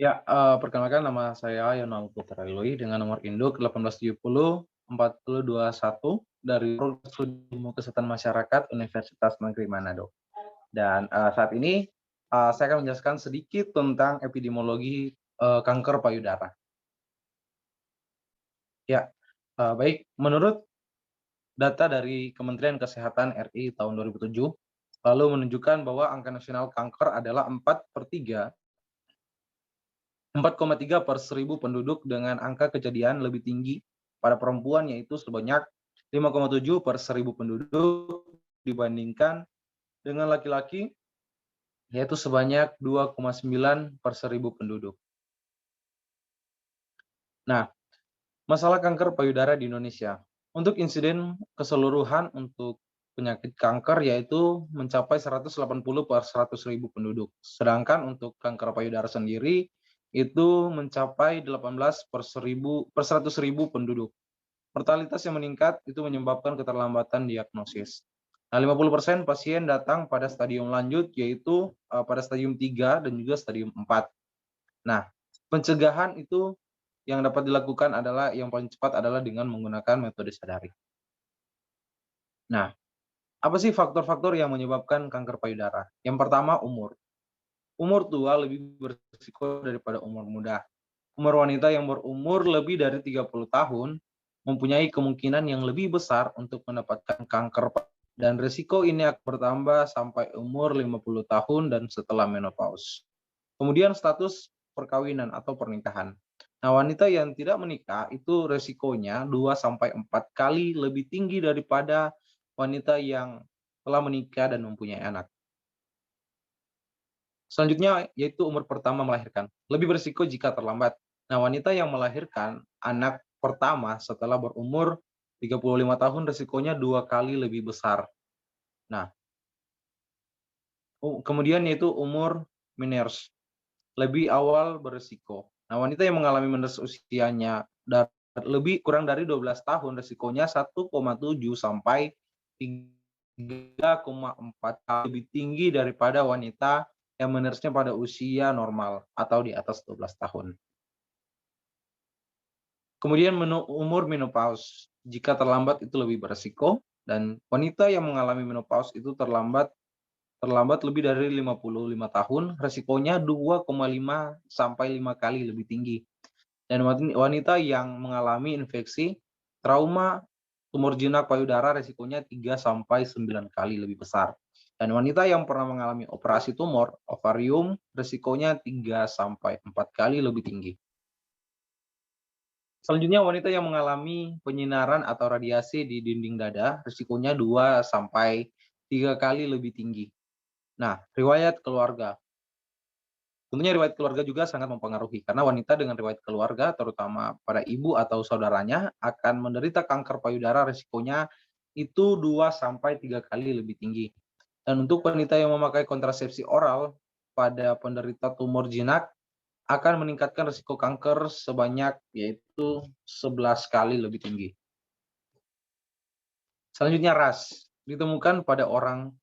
Ya, perkenalkan nama saya Yonal Putra Ilui dengan nomor induk 1870 4021 dari Fakultas Ilmu Kesehatan Masyarakat Universitas Negeri Manado. Dan, saat ini, saya akan menjelaskan sedikit tentang epidemiologi, kanker payudara. Ya, baik, menurut data dari Kementerian Kesehatan RI tahun 2007, lalu menunjukkan bahwa angka nasional kanker adalah 4,3 per 1.000 penduduk dengan angka kejadian lebih tinggi pada perempuan yaitu sebanyak 5,7 per 1.000 penduduk dibandingkan dengan laki-laki yaitu sebanyak 2,9 per 1.000 penduduk. Nah, masalah kanker payudara di Indonesia. Untuk insiden keseluruhan untuk penyakit kanker yaitu mencapai 180 per 100.000 penduduk. Sedangkan untuk kanker payudara sendiri itu mencapai 18 per 100.000 penduduk. Mortalitas yang meningkat itu menyebabkan keterlambatan diagnosis. Nah, 50% pasien datang pada stadium lanjut yaitu pada stadium 3 dan juga stadium 4. Nah, pencegahan itu yang dapat dilakukan adalah yang paling cepat adalah dengan menggunakan metode sadari. Nah, apa sih faktor-faktor yang menyebabkan kanker payudara? Yang pertama, umur. Umur tua lebih berisiko daripada umur muda. Umur wanita yang berumur lebih dari 30 tahun mempunyai kemungkinan yang lebih besar untuk mendapatkan kanker dan risiko ini akan bertambah sampai umur 50 tahun dan setelah menopause. Kemudian status perkawinan atau pernikahan. Nah, wanita yang tidak menikah itu resikonya 2 sampai 4 kali lebih tinggi daripada wanita yang telah menikah dan mempunyai anak. Selanjutnya yaitu umur pertama melahirkan. Lebih berisiko jika terlambat. Nah, wanita yang melahirkan anak pertama setelah berumur 35 tahun resikonya 2 kali lebih besar. Nah, kemudian yaitu umur meners. Lebih awal beresiko. Nah, wanita yang mengalami meners usianya lebih kurang dari 12 tahun risikonya 1,7 sampai 3,4 kali lebih tinggi daripada wanita yang menersnya pada usia normal atau di atas 12 tahun. Kemudian umur menopause. Jika terlambat itu lebih beresiko dan wanita yang mengalami menopause itu terlambat terlambat lebih dari 55 tahun, resikonya 2,5 sampai 5 kali lebih tinggi. Dan wanita yang mengalami infeksi, trauma, tumor jinak payudara resikonya 3 sampai 9 kali lebih besar. Dan wanita yang pernah mengalami operasi tumor ovarium resikonya 3 sampai 4 kali lebih tinggi. Selanjutnya wanita yang mengalami penyinaran atau radiasi di dinding dada risikonya 2 sampai 3 kali lebih tinggi. Nah, riwayat keluarga. Tentunya riwayat keluarga juga sangat mempengaruhi, karena wanita dengan riwayat keluarga, terutama pada ibu atau saudaranya, akan menderita kanker payudara risikonya itu 2 sampai 3 kali lebih tinggi. Dan untuk wanita yang memakai kontrasepsi oral pada penderita tumor jinak akan meningkatkan risiko kanker sebanyak yaitu 11 kali lebih tinggi. Selanjutnya ras, ditemukan pada orang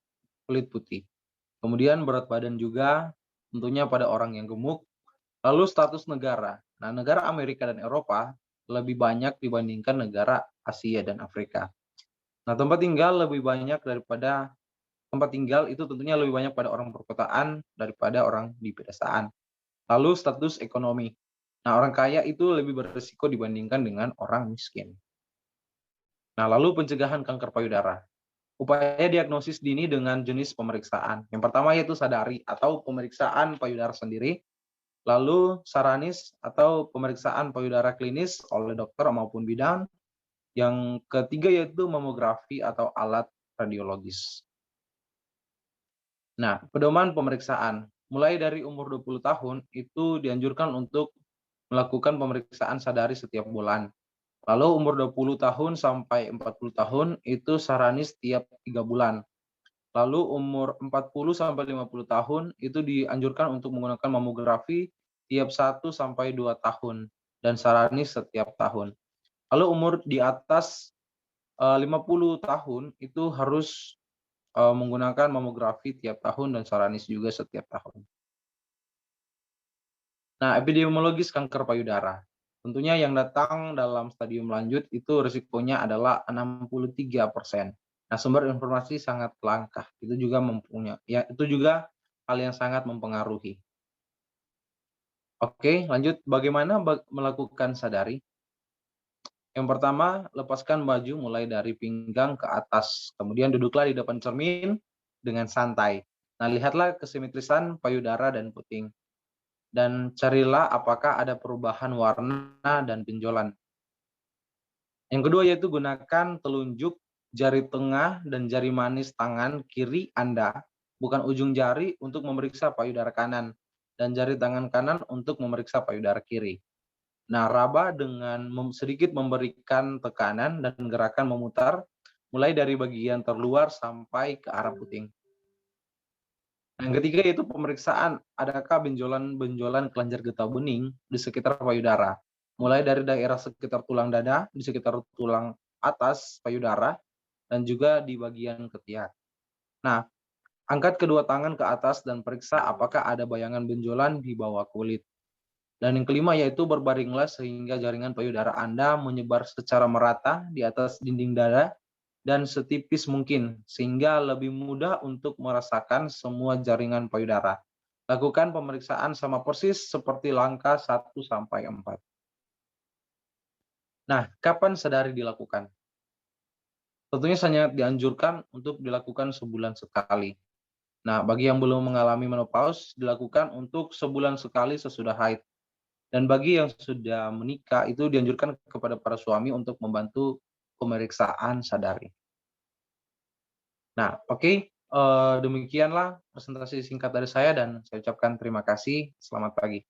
kulit putih. Kemudian berat badan juga tentunya pada orang yang gemuk. Lalu status negara. Nah, negara Amerika dan Eropa lebih banyak dibandingkan negara Asia dan Afrika. Nah, tempat tinggal itu tentunya lebih banyak pada orang perkotaan daripada orang di pedesaan. Lalu status ekonomi. Nah, orang kaya itu lebih berisiko dibandingkan dengan orang miskin. Nah, lalu pencegahan kanker payudara. Upaya diagnosis dini dengan jenis pemeriksaan. Yang pertama yaitu sadari atau pemeriksaan payudara sendiri. Lalu saranis atau pemeriksaan payudara klinis oleh dokter maupun bidan. Yang ketiga yaitu mamografi atau alat radiologis. Nah, pedoman pemeriksaan. Mulai dari umur 20 tahun itu dianjurkan untuk melakukan pemeriksaan sadari setiap bulan. Lalu umur 20 tahun sampai 40 tahun itu saranis setiap 3 bulan. Lalu umur 40 sampai 50 tahun itu dianjurkan untuk menggunakan mamografi tiap 1 sampai 2 tahun dan saranis setiap tahun. Lalu umur di atas 50 tahun itu harus menggunakan mamografi tiap tahun dan saranis juga setiap tahun. Nah, epidemiologis kanker payudara. Tentunya yang datang dalam stadium lanjut itu risikonya adalah 63%. Nah, sumber informasi sangat langka. Itu juga ya itu juga hal yang sangat mempengaruhi. Oke, lanjut bagaimana melakukan sadari? Yang pertama, lepaskan baju mulai dari pinggang ke atas. Kemudian duduklah di depan cermin dengan santai. Nah, lihatlah kesimetrisan payudara dan puting. Dan carilah apakah ada perubahan warna dan benjolan. Yang kedua yaitu gunakan telunjuk, jari tengah, dan jari manis tangan kiri Anda, bukan ujung jari untuk memeriksa payudara kanan, dan jari tangan kanan untuk memeriksa payudara kiri. Nah, raba dengan sedikit memberikan tekanan dan gerakan memutar, mulai dari bagian terluar sampai ke arah puting. Yang ketiga yaitu pemeriksaan, adakah benjolan-benjolan kelenjar getah bening di sekitar payudara, mulai dari daerah sekitar tulang dada, di sekitar tulang atas payudara, dan juga di bagian ketiak. Nah, angkat kedua tangan ke atas dan periksa apakah ada bayangan benjolan di bawah kulit. Dan yang kelima yaitu berbaringlah sehingga jaringan payudara Anda menyebar secara merata di atas dinding dada dan setipis mungkin, sehingga lebih mudah untuk merasakan semua jaringan payudara. Lakukan pemeriksaan sama persis seperti langkah 1 sampai 4. Nah, kapan sadari dilakukan? Tentunya sangat dianjurkan untuk dilakukan sebulan sekali. Nah, bagi yang belum mengalami menopause, dilakukan untuk sebulan sekali sesudah haid. Dan bagi yang sudah menikah, itu dianjurkan kepada para suami untuk membantu pemeriksaan sadari. Nah, oke, demikianlah presentasi singkat dari saya dan saya ucapkan terima kasih. Selamat pagi.